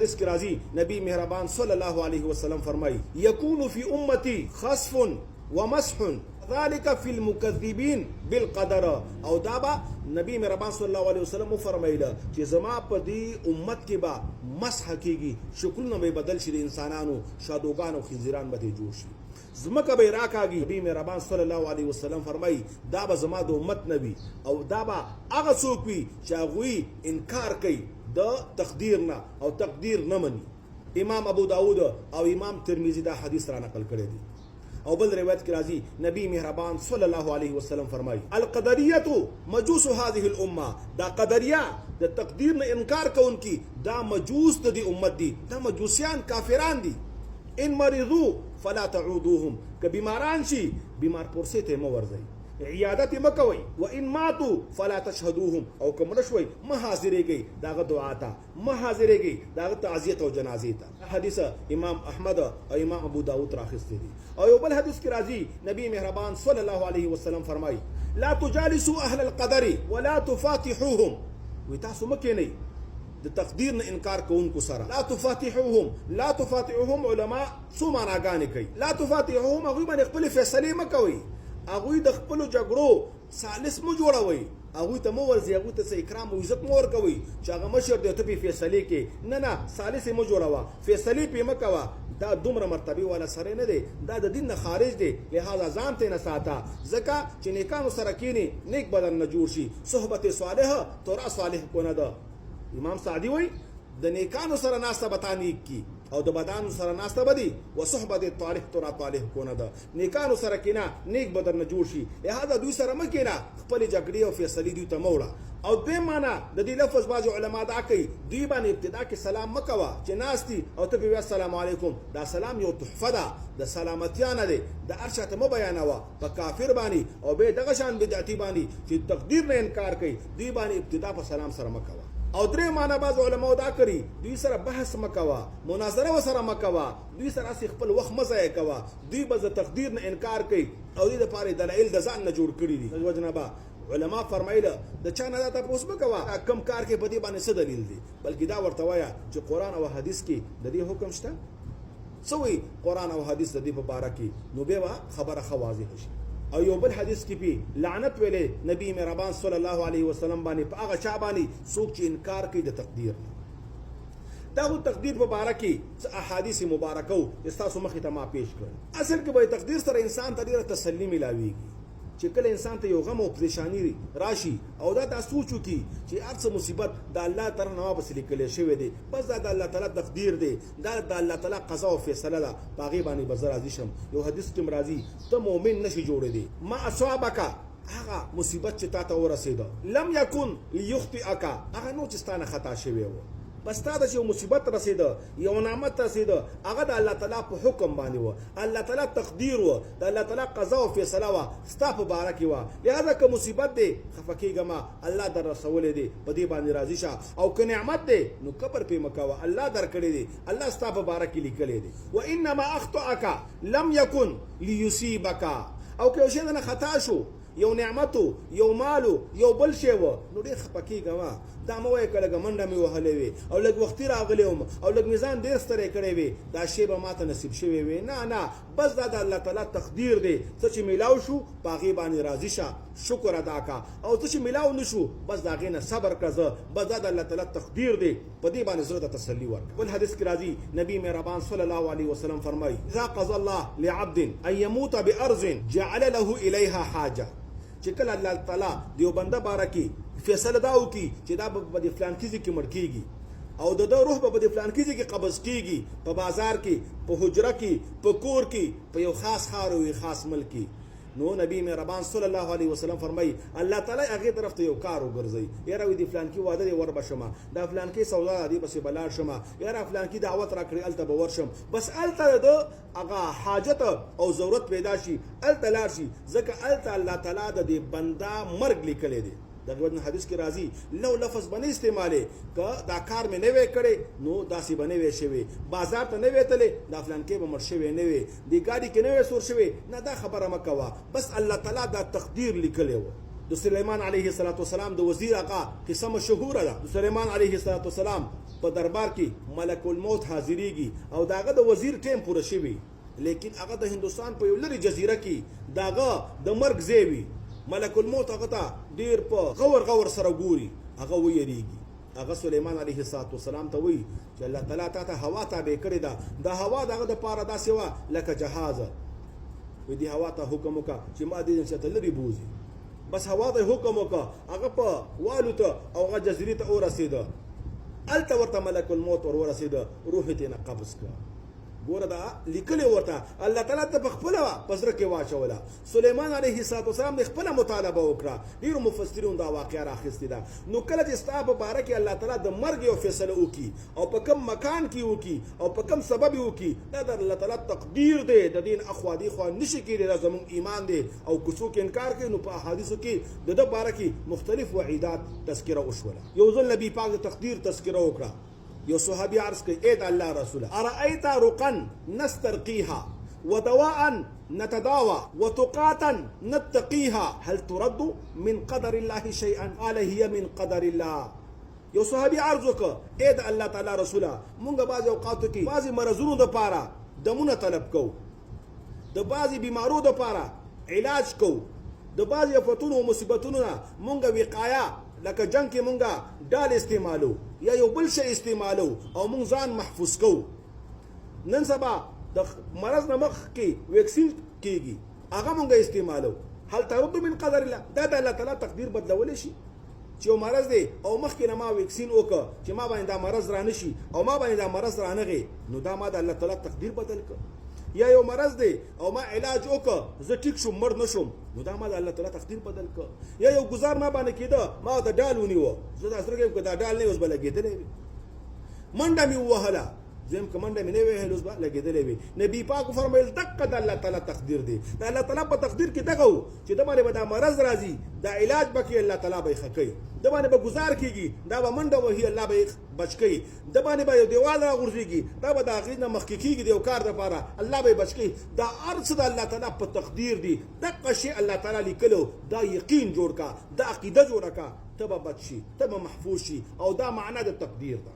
حدیث کی راضی نبی مہربان صلی اللہ علیہ وسلم فرمائی یکون فی امتی خسف ومسح ذلك فی المکذبین بالقدر او دابا نبی مہربان صلی اللہ علیہ وسلم فرمایله چې زما په دې امت کې با مسح کیږي شکلونه به بدل شي انسانانو شادوغان او خنزیران به جوړ شي زمکه به راکاږي نبی مهربان صلی الله علیه وسلم فرمایي دا به زما د امت نبی او دا به هغه څوک وي چې هغوی انکار کوي د تقدیر نه او تقدیر نه مني امام ابو داود او امام ترمذی دا حدیث را نقل کړی دی او بل روایت کې راځي نبی مهربان صلی الله علیه وسلم فرمایي القدریه مجوس هذه الامه دا قدریه د تقدیر نه انکار کوونکی دا مجوس د دې امت دي دا مجوسیان کافران دي ان مرضوا فلا تعودوهم که بیماران شي بیمار پرسه ته مو ورځي عیادت مکوي و ان ماتوا فلا تشهدوهم او کوم نشوي ما حاضرېږي داغه دعا ته ما حاضرېږي داغه تعزیت او جنازې ته حدیث امام احمد او امام ابو داود راخسته دي او یو بل حدیث کې راځي نبی مهربان صلی الله علیه وسلم فرمایي لا تجالسوا اهل القدر ولا تفاتحوهم وتاسو مکه د تقدیر نه انکار کوونکو سره لا تفاتحوهم علما څو معناګانې کوي لا تفاتحوهم هغوی باندې خپل فیصلې مه کوئ هغوی د خپلو جګړو ثالث مو جوړوئ هغوی ته مو ورځئ هغوی ته څه اکرام او عزت مو ورکوئ چې هغه مشر دی ته پرې فیصلې کې نه ثالث یې مه جوړوه فیصلې پرې مه کوه دا دومره مرتبه والا سره نه دی دا د دین نه خارج دی لہذا ځان ته نه ساته ځکه چې نیکانو سره کینی نیک بدن نه جوړ شي صحبت صالحه تورا صالح کو نه ده امام سعدی وای د نیکانو سره ناسته به نیک کی او د بدانو سره ناسته بدی و صحبت طالح تورا طالح کو نه ده نیکانو سره کینا نیک بدن نه جوړ شي لہذا دوی سره مه کینا خپل جګړې او فیصلې دوی ته موړه او دې معنا د دې لفظ بعض علما دا کوي دوی باندې ابتدا کې سلام مکوا چې ناستی او ته به السلام علیکم دا سلام یو تحفه ده د سلامتیا نه دی د ارشاد مو بیانوا په کافر باندې او به دغه شان بدعتي باندې چې تقدیر نه انکار کوي دوی باندې ابتدا په سلام سره مکوا او درې معنا بعض علما دا کوي دوی سره بحث مکوا مناظره وسره مکوا دوی سره خپل وخت مزه کوا دوی به د تقدیر نه انکار کوي او دې لپاره دلایل د ځان نه جوړ کړی دي وجنبا علما فرمایله د چا نه دا تاسو مکوا کم کار کې په دې باندې څه دلیل دی بلکې دا ورته وایا چې قران او حدیث کې د دې حکم شته سوی قران او حدیث د دې په اړه کې نو به خبره خواضح شي او یو بل حدیث کې به لعنت ویلې نبی مهربان صلی الله علیه وسلم باندې په هغه چا باندې څوک چې انکار کوي د تقدیر دا تقدیر په اړه کې احادیث مبارکو استاسو مخې ته ما پیش کړل اصل کې به تقدیر سره انسان ته ډیره تسلی ملاويږي چې کله انسان ته یو غم او پریشانی راشي او دا تاسو چوکي چې هر مصیبت د الله تعالی نه واپس لیکل شوی دی بس دا د الله تعالی تقدیر دی دا د الله تعالی قضا او فیصله ده باغی باندې بزر راضي شم یو حدیث کې مرضی ته مؤمن نشي جوړې دی ما اصابک هغه مصیبت چې تا ته ورسېده لم یکن لیخطئک هغه نو چې ستانه خطا شوی و بس تا د یو مصیبت رسیده یو نعمت رسیده هغه د الله تعالی په حکم باندې و الله تعالی تقدیر و د الله تعالی قضا او فیصله و ستا په باره کې و لهدا که مصیبت دی خفه کېږه ما الله در رسولی دی په دې باندې راضي شه او که نعمت دی نو کبر پرې مه کوه الله درکړی دی الله ستا په باره کې لیکلی دی و انما اخطأک لم یکن لیصیبک او که یو شی نه خطا شو یو نعمتو یو مالو یو بل شی و نو ډېر خفه کېږه دا مه وایه که لږه منډه مې وهلې وي او لږ وختي راغلی وم او لږ میزان ډېر ستړی کړی وي دا شی به ماته نصیب شوی وي نه بس دا د الله تعالی تقدیر دی څه چې میلاو شو په هغې باندې راضي شه شکر ادا کا او څه چې میلاو نه شو بس د هغې نه صبر کړه زه بس دا د الله تعالی تقدیر دی په دې باندې زړه ته تسلي ورکړه بل حدیث کې راځي نبی مهربان صلی الله علیه وسلم فرمایي اذا قضى الله لعبد ان يموت بارض جعل له الیها حاجه چې کله الله تعالی دیو بنده باره کې فیصله دا وکړي چې دا به د فلان کیږي کې مړ کېږي او د فلان کیږي کې قبض کېږي په بازار کې په حجره کې په کور کې په یو خاص ښار او خاص ملک کې نو نبی مهربان صلی الله علیه وسلم فرمایي الله تعالی هغې طرف ته یو کار وګرځوي یاره وایي د فلان کې واده دی ور به شمه دا فلان کې سودا دی پسې به لاړ شمه یاره فلان کې دعوت را کړې هلته به ورشم بس هلته د هغه حاجت او ضرورت پیدا شي هلته لاړ شي ځکه هلته الله تعالی د دې بنده مرګ لیکلی دی دغه حدیث کې راځي لو لفظ باندې استعماله که دا کار مې نه وې کړی نو داسې به نه وې شوی بازار ته نه وې تللی دا فلان کې به مړ شوی نه وې دې ګاډي کې نه وې سور شوی نه دا خبره مه کوه بس الله تعالی دا تقدیر لیکلی و د سلیمان علیه السلام د وزیر آقا قصه مشهوره ده. د سلیمان علیه السلام په دربار کې ملک الموت حاضریږي او داغه د وزیر ټیم پوره شوی، لیکن هغه د هندوستان په یو لري جزیره کې داغه د مرګ ځای وي. ملک الموت هغه ته ډیر په غور سره ګوري، هغه ویریږي. هغه سلیمان علیه السلام ته وی چې الله تعالی ته هوا تابع کړی ده، د هوا دغه د پاره داسې وا لکه جهاز وي. دی هوا ته حکم وکړه چې ما دې چې ته لري بوزي. بس هوا ته حکم وکړه، هغه په والو ته او هغه جزیرې ته ورسېده. الته ورته ملک الموت ورسېده، روح یې نه قبض کړه. ګوره دا لیکلې ورته الله تعالی ته په خپله په زړه کې واچوله. سلیمان علیه السلام د خپله مطالبه وکړه. ډېرو مفسرینو دا واقعه راخیستې ده. نو کله چې ستا په باره کې الله تعالی د مرګ یو فیصله وکړي او په کوم مکان کې وکړي او په کوم سبب یې وکړي، دا د الله تعالی تقدیر دی. د دین اخوا دیخوا نشي کېدی، دا زموږ ایمان دی. او که څوک انکار کوي نو په احادیثو کې د ده باره کې مختلف وعیدات تذکره وشوله. یو ځل نبي پاک د تقدیر تذکره وکړه. یو صحابي عرض کوي اے د الله رسوله ارأيت رقا نسترقيها ودواء نتداوى وتقاتا نتقيها هل ترد من قدر الله شيئا؟ قال هي من قدر الله. یو صحابي عرض وکړه اے د الله تعالی رسوله مونږ بعض اوقاتو کې بعضی مرضونو د پاره دمونه طلب کو، د بعضی بیمارو د پاره علاج کو، د بعضی آفتونو او مصیبتونو نه مونږ وقایه لکه جنگ کې مونږه ډال استعمالو یا یو بل شی استعمالو او مونږ ځان محفوظ کو. نن سبا د مرض نه مخکې ویکسین کېږي، هغه مونږ استعمالو. هل ترد من قدر الله؟ دا د الله تعالی تقدیر بدلولی شي چې یو مرض دی او مخکې نه ما ویکسین وکړه چې ما باندې دا مرض رانه شي او ما باندې دا مرض رانغی، نو دا ما د الله تعالی تقدیر بدل کړ. یا یو مرض دی او ما علاج وکړه زه ټیک شوم مړ نه شوم، نو دا ما د الله تعالی تقدیر بدل کړ. یا یو گزار ما باندې کېده، ما د ډال ونیوه، زه دا سره کې دا ډال نه اوس به لګېدلی وي. منډه مې ووهله، زم که منډه مې نه وهل اوس به لګېدلی وي. نبي پاک فرمایل دقه د الله تعالی تقدیر دی. د الله تعالی په تقدیر کې دغه و چې د باندې به دا مرض راځي، دا علاج به کوي الله تعالی به یې ښه کوي. د باندې به ګزار کېږي، دا به منډه وهي الله به یې بچ کوي. د باندې به یو دیوال راغورځېږي، دا به د هغې نه مخکې کېږي د یو کار دپاره، الله به یې بچ کوي. دا هر څه د الله تعالی په تقدیر دي. دقه شی الله تعالی لیکلو، دا یقین جوړ کا، دا عقیده جوړه کا، ته به بچ شي، ته به محفوظ شي. او دا معنا د تقدیر ده.